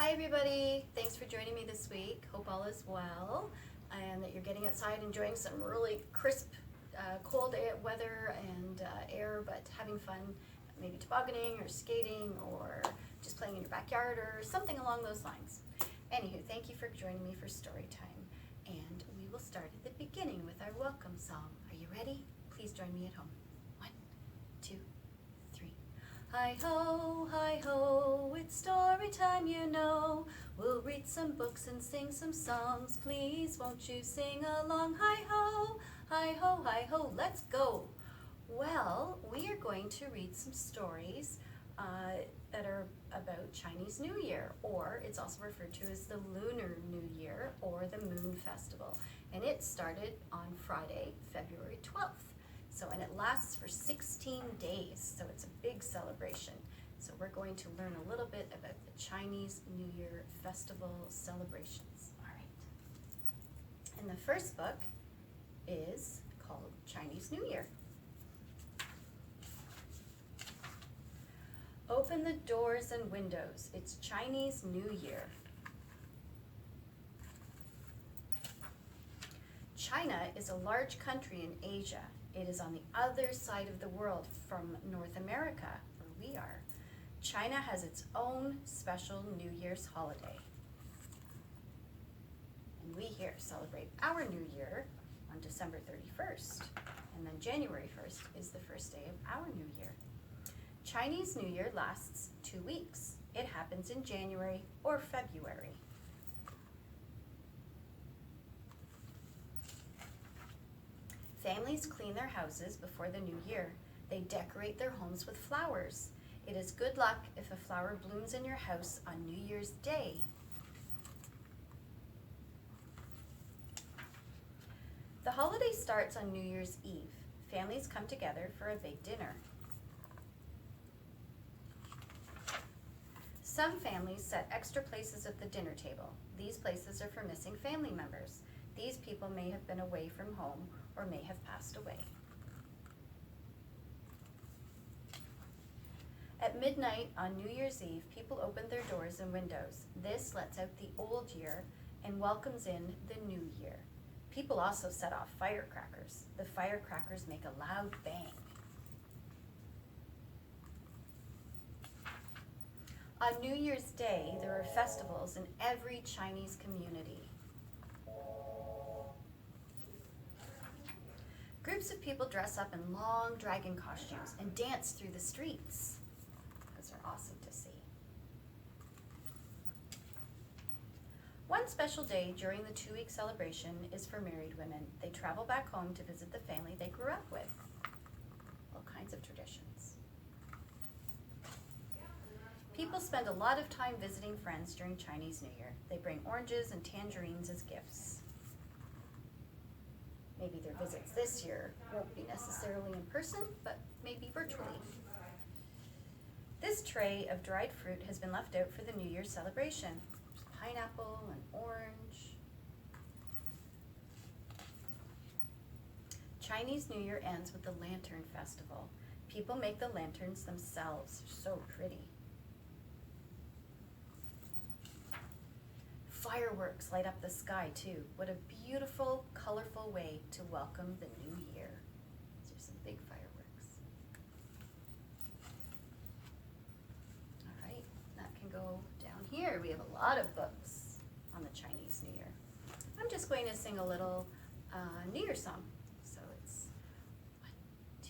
Hi everybody, thanks for joining me this week. Hope all is well and that you're getting outside enjoying some really crisp, cold weather and air, but having fun, maybe tobogganing or skating or just playing in your backyard or something along those lines. Anywho, thank you for joining me for story time, and we will start at the beginning with our welcome song. Are you ready? Please join me at home. 1, 2, 3. Hi ho, it's story time, you know. We'll read some books and sing some songs. Please won't you sing along? Hi ho, let's go. Well, we are going to read some stories that are about Chinese New Year, or it's also referred to as the Lunar New Year or the Moon Festival. And it started on Friday, February 12th. And it lasts for 16 days, so it's a big celebration. So we're going to learn a little bit about the Chinese New Year festival celebrations. All right. And the first book is called Chinese New Year. Open the doors and windows. It's Chinese New Year. China is a large country in Asia. It is on the other side of the world from North America, where we are. China has its own special New Year's holiday. And we here celebrate our New Year on December 31st. And then January 1st is the first day of our New Year. Chinese New Year lasts 2 weeks. It happens in January or February. Families clean their houses before the new year. They decorate their homes with flowers. It is good luck if a flower blooms in your house on New Year's Day. The holiday starts on New Year's Eve. Families come together for a big dinner. Some families set extra places at the dinner table. These places are for missing family members. These people may have been away from home or may have passed away. At midnight on New Year's Eve, people open their doors and windows. This lets out the old year and welcomes in the new year. People also set off firecrackers. The firecrackers make a loud bang. On New Year's Day, there are festivals in every Chinese community. Groups of people dress up in long dragon costumes and dance through the streets. Those are awesome to see. One special day during the 2-week celebration is for married women. They travel back home to visit the family they grew up with. All kinds of traditions. People spend a lot of time visiting friends during Chinese New Year. They bring oranges and tangerines as gifts. Maybe their visits this year won't be necessarily in person, but maybe virtually. This tray of dried fruit has been left out for the New Year's celebration. There's pineapple and orange. Chinese New Year ends with the Lantern Festival. People make the lanterns themselves. They're so pretty. Fireworks light up the sky too. What a beautiful, colorful way to welcome the new year. These are some big fireworks. All right, that can go down here. We have a lot of books on the Chinese New Year. I'm just going to sing a little New Year song. So it's 1, 2,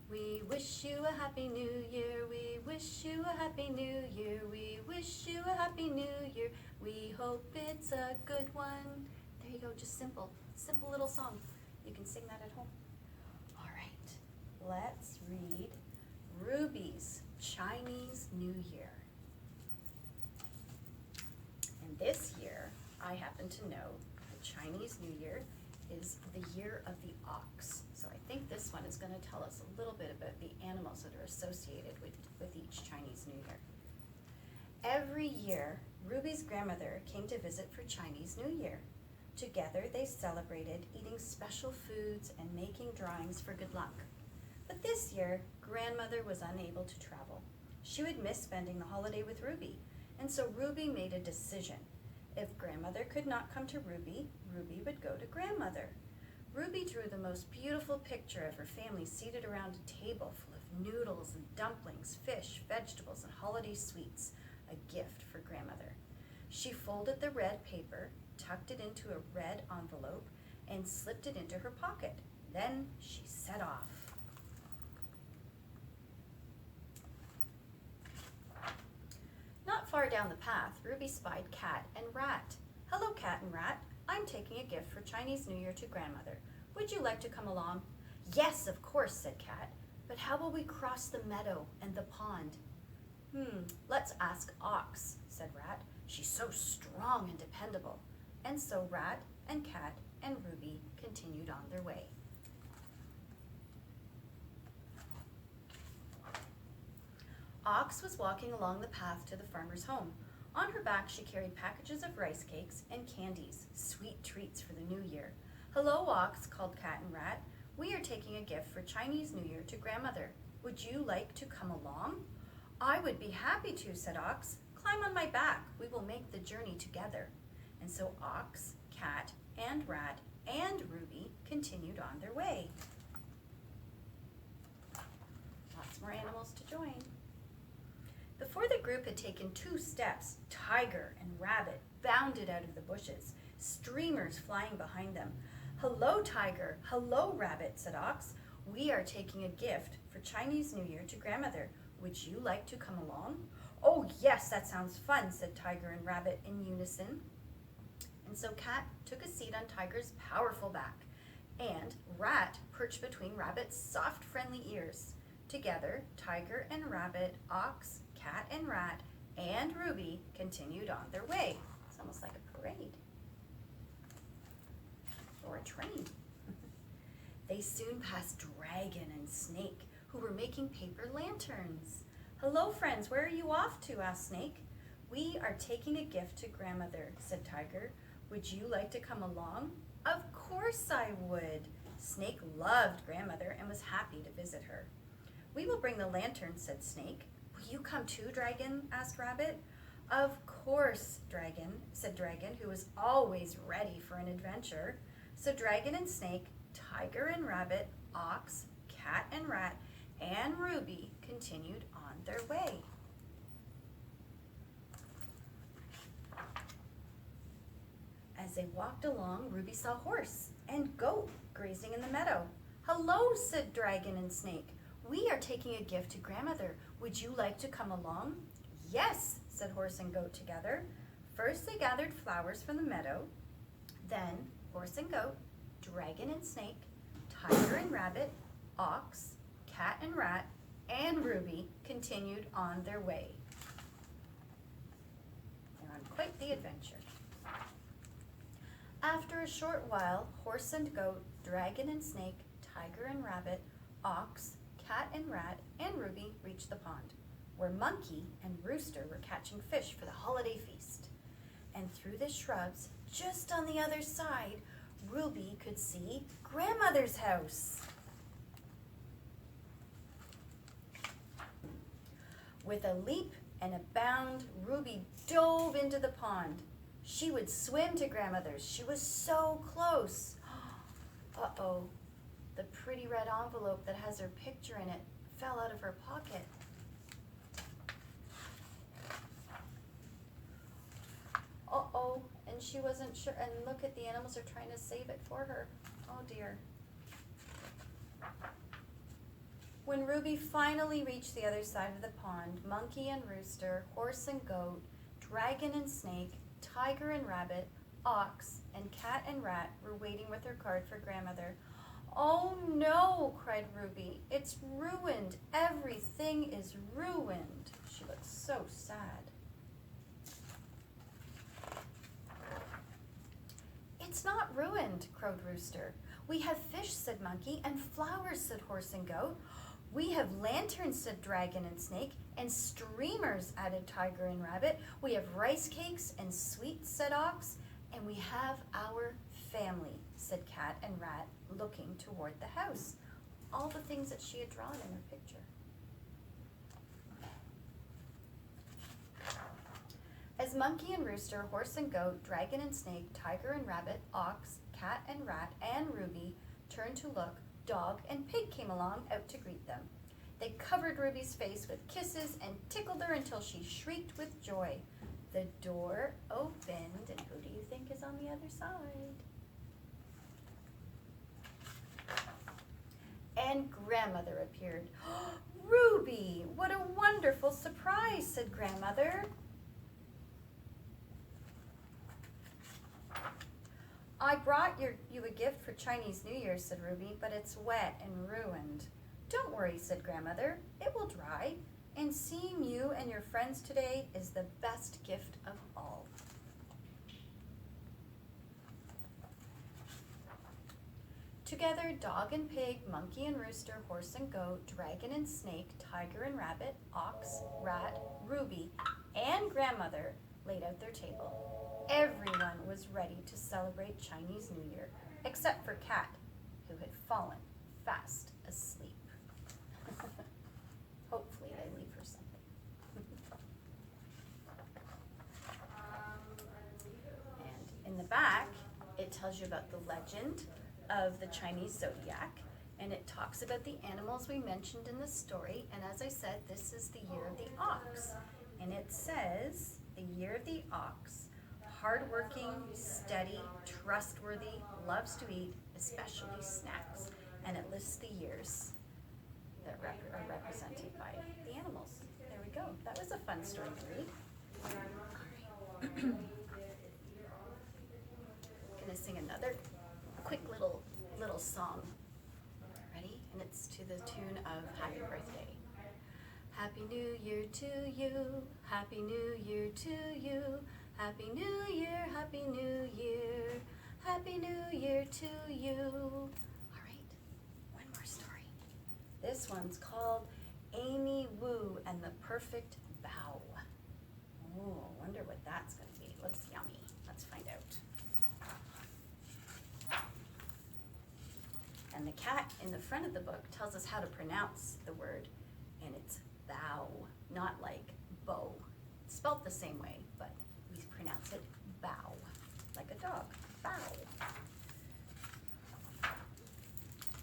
3. We wish you a happy new year. We wish you a happy new year. We wish you a happy new year. We hope it's a good one. There you go, just simple little song. You can sing that at home. All right, let's read Ruby's Chinese New Year. And this year, I happen to know the Chinese New Year is the year of the ox. So I think this one is going to tell us a little bit about the animals that are associated with each Chinese New Year. Every year, Ruby's grandmother came to visit for Chinese New Year. Together, they celebrated eating special foods and making drawings for good luck. But this year, grandmother was unable to travel. She would miss spending the holiday with Ruby. And so Ruby made a decision. If grandmother could not come to Ruby, Ruby would go to grandmother. Ruby drew the most beautiful picture of her family seated around a table full of noodles and dumplings, fish, vegetables, and holiday sweets, a gift for grandmother. She folded the red paper, tucked it into a red envelope, and slipped it into her pocket. Then she set off. Not far down the path, Ruby spied Cat and Rat. "Hello, Cat and Rat. I'm taking a gift for Chinese New Year to grandmother. Would you like to come along?" "Yes, of course," said Cat. "But how will we cross the meadow and the pond?" Let's ask Ox," said Rat. "She's so strong and dependable." And so Rat and Cat and Ruby continued on their way. Ox was walking along the path to the farmer's home. On her back, she carried packages of rice cakes and candies, sweet treats for the new year. "Hello, Ox," called Cat and Rat. "We are taking a gift for Chinese New Year to grandmother. Would you like to come along?" "I would be happy to," said Ox. "Climb on my back. We will make the journey together." And so Ox, Cat, and Rat, and Ruby continued on their way. Lots more animals to join. Before the group had taken 2 steps, Tiger and Rabbit bounded out of the bushes, streamers flying behind them. "Hello, Tiger. Hello, Rabbit," said Ox. "We are taking a gift for Chinese New Year to grandmother. Would you like to come along?" "Oh, yes, that sounds fun," said Tiger and Rabbit in unison. And so Cat took a seat on Tiger's powerful back, and Rat perched between Rabbit's soft, friendly ears. Together, Tiger and Rabbit, Ox, Cat and Rat, and Ruby continued on their way. It's almost like a parade. Or a train. They soon passed Dragon and Snake, who were making paper lanterns. "Hello, friends, where are you off to?" asked Snake. "We are taking a gift to grandmother," said Tiger. "Would you like to come along?" "Of course I would." Snake loved grandmother and was happy to visit her. "We will bring the lantern," said Snake. "Will you come too, Dragon?" asked Rabbit. "Of course, Dragon," said Dragon, who was always ready for an adventure. So Dragon and Snake, Tiger and Rabbit, Ox, Cat and Rat, and Ruby continued on their way. As they walked along, Ruby saw Horse and Goat grazing in the meadow. "Hello," said Dragon and Snake. "We are taking a gift to grandmother. Would you like to come along?" "Yes," said Horse and Goat together. First they gathered flowers from the meadow. Then Horse and Goat, Dragon and Snake, Tiger and Rabbit, Ox, Cat and Rat, and Ruby continued on their way. They're on quite the adventure. After a short while, Horse and Goat, Dragon and Snake, Tiger and Rabbit, Ox, Cat and Rat, and Ruby reached the pond, where Monkey and Rooster were catching fish for the holiday feast. And through the shrubs, just on the other side, Ruby could see grandmother's house. With a leap and a bound, Ruby dove into the pond. She would swim to grandmother's. She was so close. Uh-oh, the pretty red envelope that has her picture in it fell out of her pocket. Uh-oh, and she wasn't sure. And look at the animals are trying to save it for her. Oh dear. When Ruby finally reached the other side of the pond, Monkey and Rooster, Horse and Goat, Dragon and Snake, Tiger and Rabbit, Ox, and Cat and Rat were waiting with their card for grandmother. "Oh no," cried Ruby. "It's ruined. Everything is ruined." She looked so sad. "It's not ruined," crowed Rooster. "We have fish," said Monkey, "and flowers," said Horse and Goat. "We have lanterns," said Dragon and Snake, "and streamers," added Tiger and Rabbit. "We have rice cakes and sweets," said Ox. "And we have our family," said Cat and Rat, looking toward the house. All the things that she had drawn in her picture. As monkey and rooster, horse and goat, dragon and snake, tiger and rabbit, ox, cat and rat, and Ruby turned to look, dog and pig came along out to greet them. They covered Ruby's face with kisses and tickled her until she shrieked with joy. The door opened, and who do you think is on the other side? And Grandmother appeared. Ruby, what a wonderful surprise, said Grandmother. I brought you a gift for Chinese New Year, said Ruby, but it's wet and ruined. Don't worry, said Grandmother. It will dry, and seeing you and your friends today is the best gift of all. Together, dog and pig, monkey and rooster, horse and goat, dragon and snake, tiger and rabbit, ox, rat, Ruby, and Grandmother laid out their table. Everyone was ready to celebrate Chinese New Year, except for Cat, who had fallen fast asleep. Hopefully they leave her something. And in the back, it tells you about the legend of the Chinese Zodiac, and it talks about the animals we mentioned in the story. And as I said, this is the year of the ox. And it says, the year of the ox, hardworking, steady, trustworthy, loves to eat, especially snacks. And it lists the years that are represented by the animals. There we go. That was a fun story to read. All right. Gonna sing another quick little song. Ready? And it's to the tune of Happy Birthday. Happy New Year to you. Happy New Year to you. Happy New Year, Happy New Year. Happy New Year to you. All right, one more story. This one's called Amy Wu and the Perfect Bow. Oh, I wonder what that's going to be. Looks yummy. Let's find out. And the cat in the front of the book tells us how to pronounce the word, and it's bow, not like bow. It's spelled the same way, but we pronounce it bow, like a dog, bow.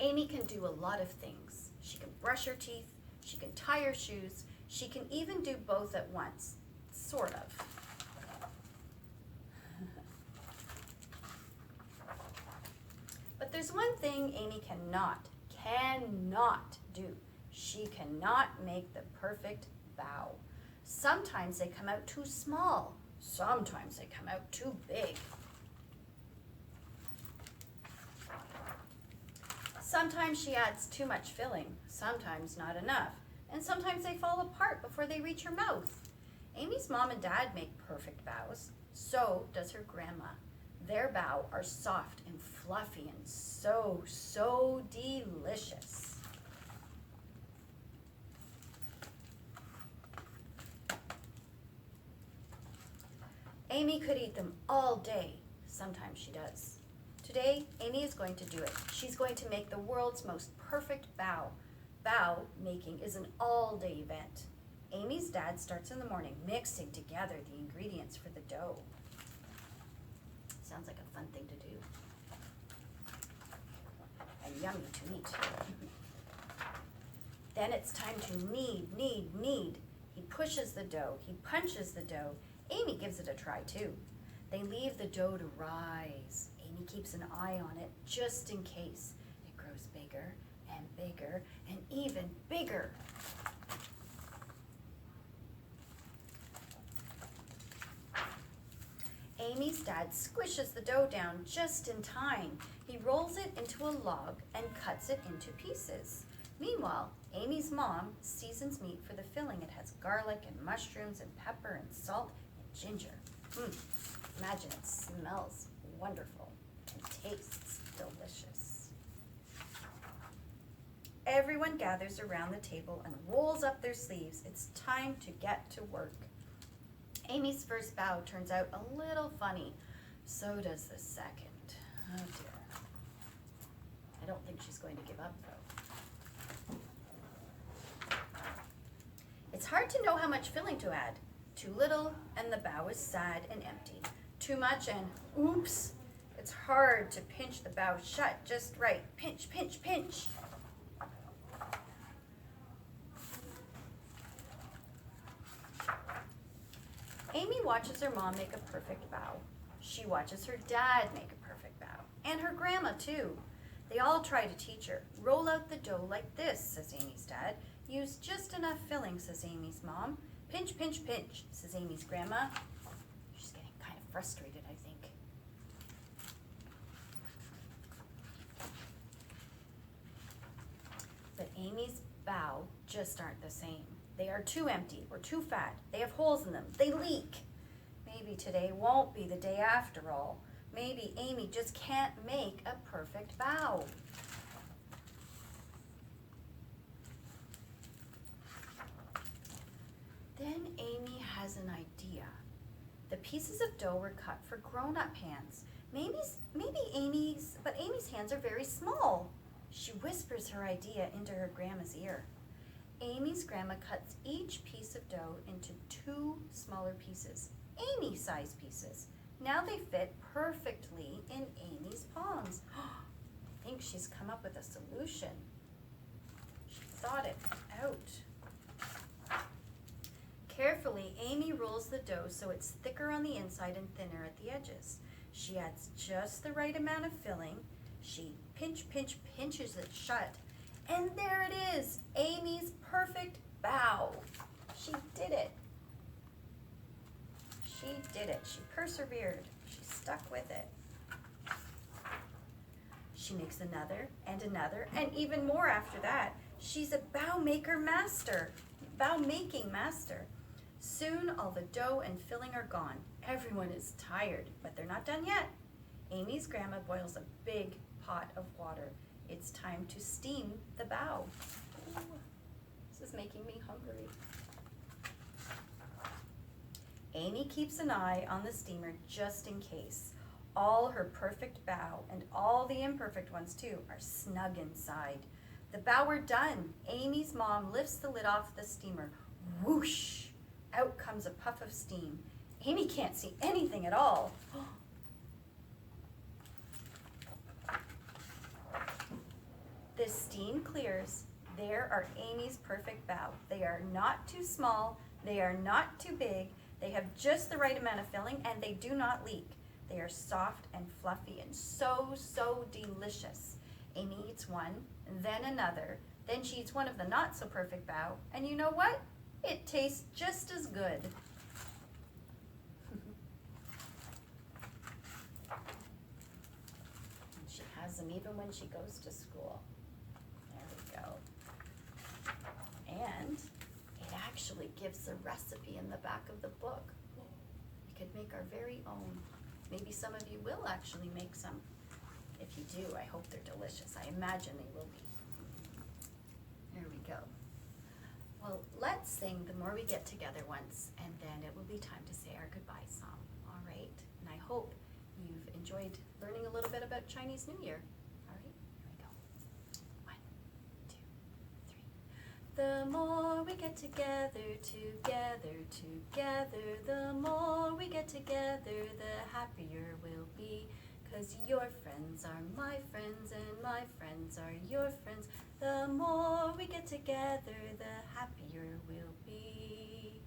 Amy can do a lot of things. She can brush her teeth, she can tie her shoes, she can even do both at once, sort of. But there's one thing Amy cannot do. She cannot make the perfect bow. Sometimes they come out too small. Sometimes they come out too big. Sometimes she adds too much filling, sometimes not enough, and sometimes they fall apart before they reach her mouth. Amy's mom and dad make perfect bows. So does her grandma. Their bow are soft and fluffy and so delicious. Amy could eat them all day. Sometimes she does. Today, Amy is going to do it. She's going to make the world's most perfect bow. Bow making is an all-day event. Amy's dad starts in the morning mixing together the ingredients for the dough. Sounds like a fun thing to do. And yummy to eat. Then it's time to knead. He pushes the dough. He punches the dough. Amy gives it a try too. They leave the dough to rise. Amy keeps an eye on it just in case. It grows bigger and bigger and even bigger. Amy's dad squishes the dough down just in time. He rolls it into a log and cuts it into pieces. Meanwhile, Amy's mom seasons meat for the filling. It has garlic and mushrooms and pepper and salt and ginger. Imagine it smells wonderful and tastes delicious. Everyone gathers around the table and rolls up their sleeves. It's time to get to work. Amy's first bow turns out a little funny. So does the second. Oh dear. I don't think she's going to give up though. It's hard to know how much filling to add. Too little, and the bough is sad and empty. Too much, and oops, it's hard to pinch the bough shut just right. Pinch, pinch, pinch. Amy watches her mom make a perfect bow. She watches her dad make a perfect bow. And her grandma, too. They all try to teach her. Roll out the dough like this, says Amy's dad. Use just enough filling, says Amy's mom. Pinch, pinch, pinch, says Amy's grandma. She's getting kind of frustrated, I think. But Amy's bow just aren't the same. They are too empty or too fat. They have holes in them. They leak. Maybe today won't be the day after all. Maybe Amy just can't make a perfect bow. Then Amy has an idea. The pieces of dough were cut for grown-up hands. But Amy's hands are very small. She whispers her idea into her grandma's ear. Amy's grandma cuts each piece of dough into 2 smaller pieces, Amy-sized pieces. Now they fit perfectly in Amy's palms. I think she's come up with a solution. She thought it out. Carefully, Amy rolls the dough so it's thicker on the inside and thinner at the edges. She adds just the right amount of filling. She pinches it shut. And there it is, Amy's perfect bow. She did it. She did it. She persevered. She stuck with it. She makes another and another and even more after that. She's a bow making master. Soon all the dough and filling are gone. Everyone is tired, but they're not done yet. Amy's grandma boils a big pot of water. It's time to steam the bow. Ooh, this is making me hungry. Amy keeps an eye on the steamer just in case. All her perfect bow, and all the imperfect ones too, are snug inside. The bow are done. Amy's mom lifts the lid off the steamer. Whoosh! Out comes a puff of steam. Amy can't see anything at all. The steam clears. There are Amy's perfect bow. They are not too small. They are not too big. They have just the right amount of filling, and they do not leak. They are soft and fluffy and so, so delicious. Amy eats one, then another. Then she eats one of the not so perfect bow, and you know what? It tastes just as good. And she has them even when she goes to school. There we go. And it actually gives the recipe in the back of the book. We could make our very own. Maybe some of you will actually make some. If you do, I hope they're delicious. I imagine they will be. There we go. Well, let's sing The More We Get Together once, and then it will be time to say our goodbye song. All right? And I hope you've enjoyed learning a little bit about Chinese New Year. All right? Here we go. 1, 2, 3. The more we get together, the more we get together, the happier we'll be. 'Cause your friends are my friends and my friends are your friends. The more we get together, the happier we'll be.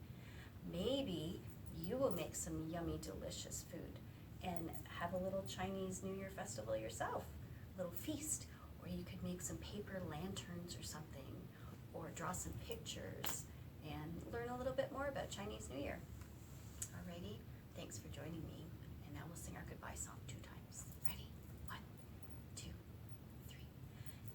Maybe you will make some yummy, delicious food and have a little Chinese New Year festival yourself, a little feast. Or you could make some paper lanterns or something, or draw some pictures and learn a little bit more about Chinese New Year. Alrighty, thanks for joining me. And now we'll sing our goodbye song 2 times. Ready? 1, 2, 3.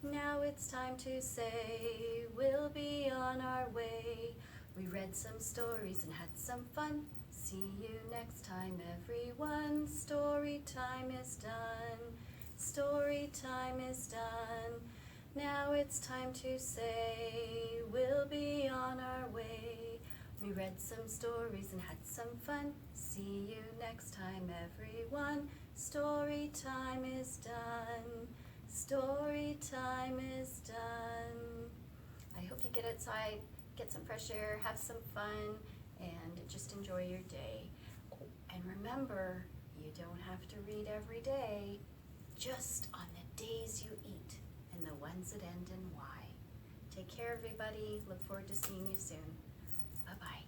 Now it's time to say we'll be on our way. We read some stories and had some fun. See you next time, everyone. Story time is done. Story time is done. Now it's time to say we'll be on our way. We read some stories and had some fun. See you next time, everyone. Story time is done. Story time is done. I hope you get outside, get some fresh air, have some fun, and just enjoy your day. Oh, and remember, you don't have to read every day, just on the days you eat and the ones that end in Y. Take care, everybody. Look forward to seeing you soon. Bye-bye.